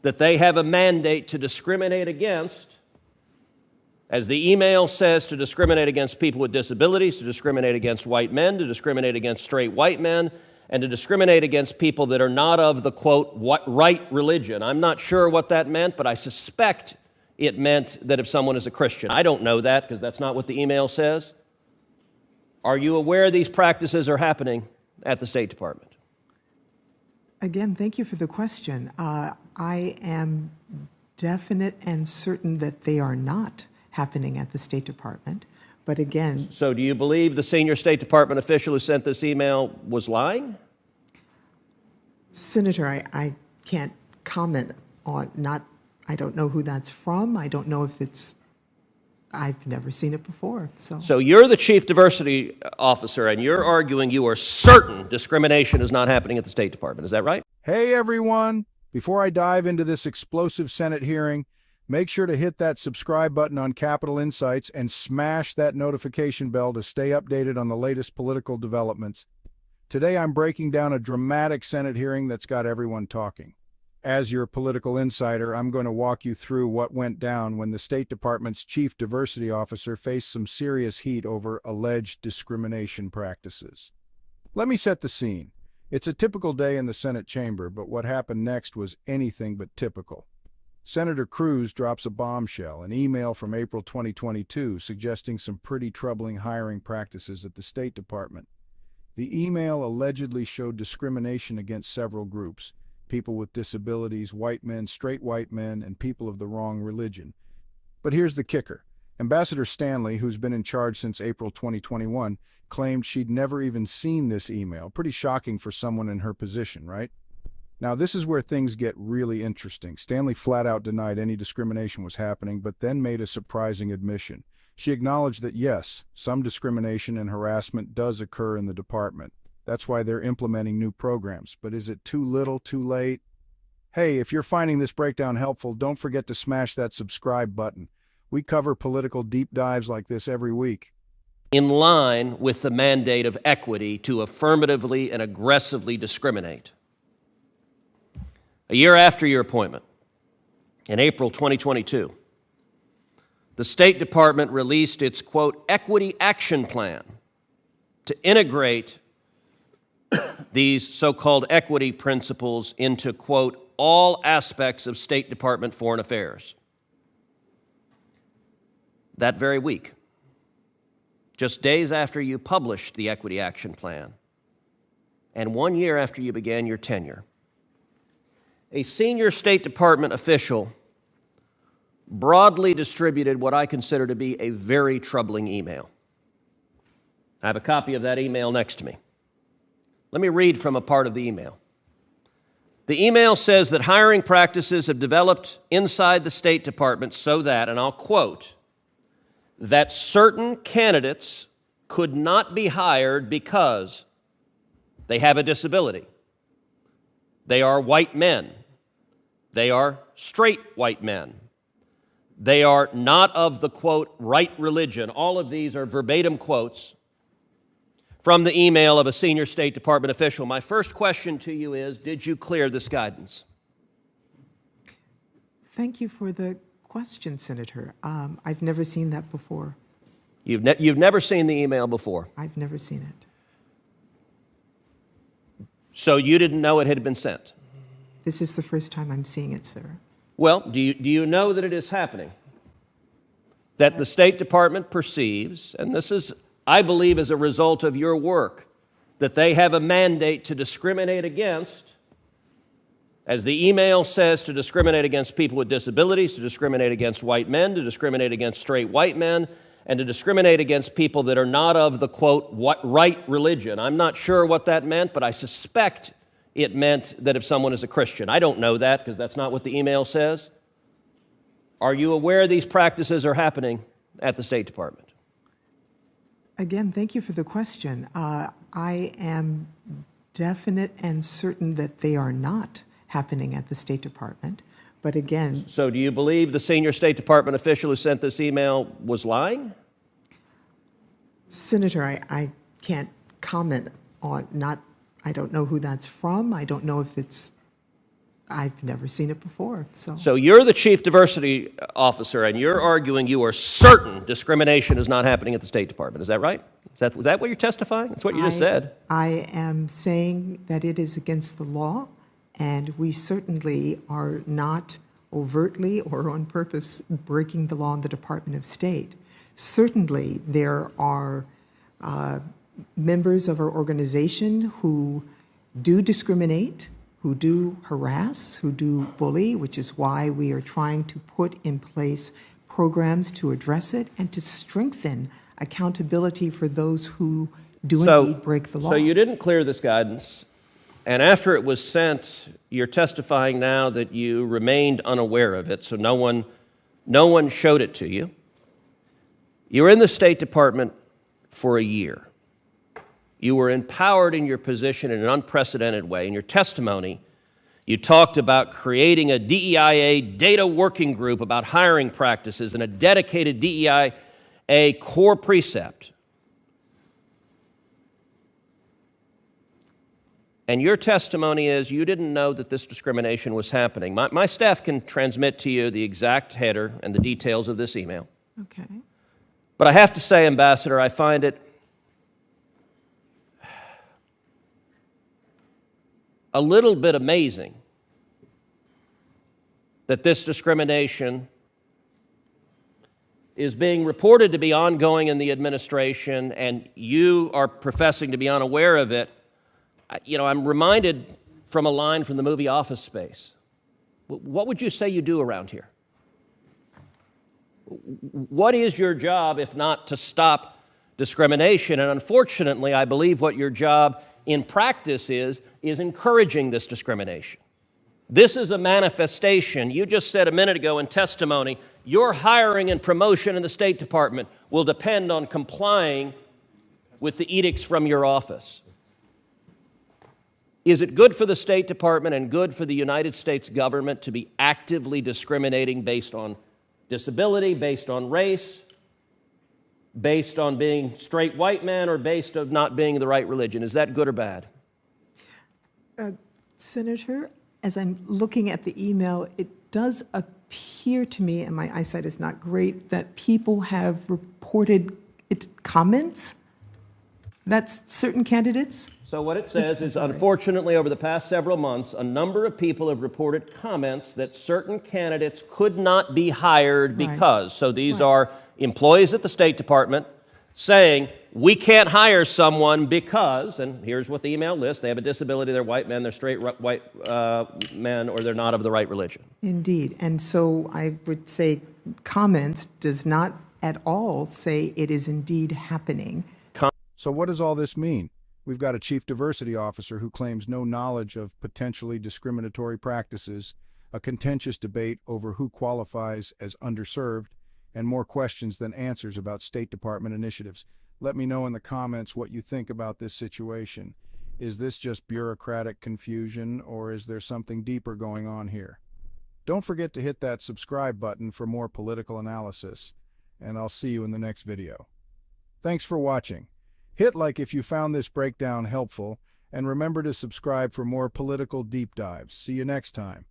that they have a mandate to discriminate against, as the email says, to discriminate against people with disabilities, to discriminate against white men, to discriminate against straight white men, and to discriminate against people that are not of the, quote, right religion. I'm not sure what that meant, but I suspect it meant that if someone is a Christian. I don't know that because that's not what the email says. Are you aware these practices are happening at the State Department? Again, thank you for the question. I am definite and certain that they are not happening at the State Department. But again... So do you believe the senior State Department official who sent this email was lying? Senator, I can't comment on I don't know who that's from. I don't know if it's... I've never seen it before, so... So you're the chief diversity officer, and you're arguing you are certain discrimination is not happening at the State Department. Is that right? Hey, everyone. Before I dive into this explosive Senate hearing, make sure to hit that subscribe button on Capitol Insights and smash that notification bell to stay updated on the latest political developments. Today, I'm breaking down a dramatic Senate hearing that's got everyone talking. As your political insider, I'm going to walk you through what went down when the State Department's chief diversity officer faced some serious heat over alleged discrimination practices. Let me set the scene. It's a typical day in the Senate chamber, but what happened next was anything but typical. Senator Cruz drops a bombshell, an email from April 2022 suggesting some pretty troubling hiring practices at the State Department. The email allegedly showed discrimination against several groups: people with disabilities, white men, straight white men, and people of the wrong religion. But here's the kicker. Ambassador Stanley, who's been in charge since April 2021, claimed she'd never even seen this email. Pretty shocking for someone in her position, right? Now, this is where things get really interesting. Stanley flat out denied any discrimination was happening, but then made a surprising admission. She acknowledged that, yes, some discrimination and harassment does occur in the department. That's why they're implementing new programs. But is it too little, too late? Hey, if you're finding this breakdown helpful, don't forget to smash that subscribe button. We cover political deep dives like this every week. In line with the mandate of equity to affirmatively and aggressively discriminate. A year after your appointment, in April 2022, the State Department released its, quote, equity action plan to integrate these so-called equity principles into, quote, all aspects of State Department foreign affairs. That very week, just days after you published the equity action plan, and 1 year after you began your tenure, a senior State Department official broadly distributed what I consider to be a very troubling email. I have a copy of that email next to me. Let me read from a part of the email. The email says that hiring practices have developed inside the State Department so that, and I'll quote, that certain candidates could not be hired because they have a disability. They are white men. They are straight white men. They are not of the, quote, right religion. All of these are verbatim quotes from the email of a senior State Department official. My first question to you is, did you clear this guidance? Thank you for the question, Senator. I've never seen that before. You've never seen the email before? I've never seen it. So you didn't know it had been sent? This is the first time I'm seeing it, sir. Well, do you know that it is happening? That the State Department perceives, and this is, I believe, as a result of your work, that they have a mandate to discriminate against, as the email says, to discriminate against people with disabilities, to discriminate against white men, to discriminate against straight white men, and to discriminate against people that are not of the, quote, right religion. I'm not sure what that meant, but I suspect it meant that if someone is a Christian. I don't know that because that's not what the email says. Are you aware these practices are happening at the State Department? Again, thank you for the question. I am definite and certain that they are not happening at the State Department. But again... So do you believe the senior State Department official who sent this email was lying? Senator, I can't comment on I don't know who that's from. I don't know if it's... I've never seen it before, so. So you're the chief diversity officer, and you're arguing you are certain discrimination is not happening at the State Department. Is that right? Is that what you're testifying? That's what you just said. I am saying that it is against the law, and we certainly are not overtly or on purpose breaking the law in the Department of State. Certainly, there are members of our organization who do discriminate, who do harass, who do bully, which is why we are trying to put in place programs to address it and to strengthen accountability for those who do indeed break the law. So you didn't clear this guidance, and after it was sent, you're testifying now that you remained unaware of it, so no one showed it to you. You were in the State Department for a year. You were empowered in your position in an unprecedented way. In your testimony, you talked about creating a DEIA data working group about hiring practices and a dedicated DEIA core precept. And your testimony is you didn't know that this discrimination was happening. My staff can transmit to you the exact header and the details of this email. Okay. But I have to say, Ambassador, I find it a little bit amazing that this discrimination is being reported to be ongoing in the administration and you are professing to be unaware of it. You know, I'm reminded from a line from the movie Office Space. What would you say you do around here? What is your job if not to stop discrimination? And unfortunately, I believe what your job in practice is encouraging this discrimination. This is a manifestation. You just said a minute ago in testimony, your hiring and promotion in the State Department will depend on complying with the edicts from your office. Is it good for the State Department and good for the United States government to be actively discriminating based on disability, based on race, based on being straight white man, or based on not being the right religion? Is that good or bad? Senator, as I'm looking at the email, it does appear to me, and my eyesight is not great, that people have reported comments. That's certain candidates. So what it says is, unfortunately, over the past several months, a number of people have reported comments that certain candidates could not be hired because. Right. So these are employees at the State Department saying, we can't hire someone because, and here's what the email lists, they have a disability, they're white men, they're straight white men, or they're not of the right religion. Indeed. And so I would say comments does not at all say it is indeed happening. So what does all this mean? We've got a chief diversity officer who claims no knowledge of potentially discriminatory practices, a contentious debate over who qualifies as underserved, and more questions than answers about State Department initiatives. Let me know in the comments what you think about this situation. Is this just bureaucratic confusion, or is there something deeper going on here? Don't forget to hit that subscribe button for more political analysis, and I'll see you in the next video. Thanks for watching. Hit like if you found this breakdown helpful, and remember to subscribe for more political deep dives. See you next time.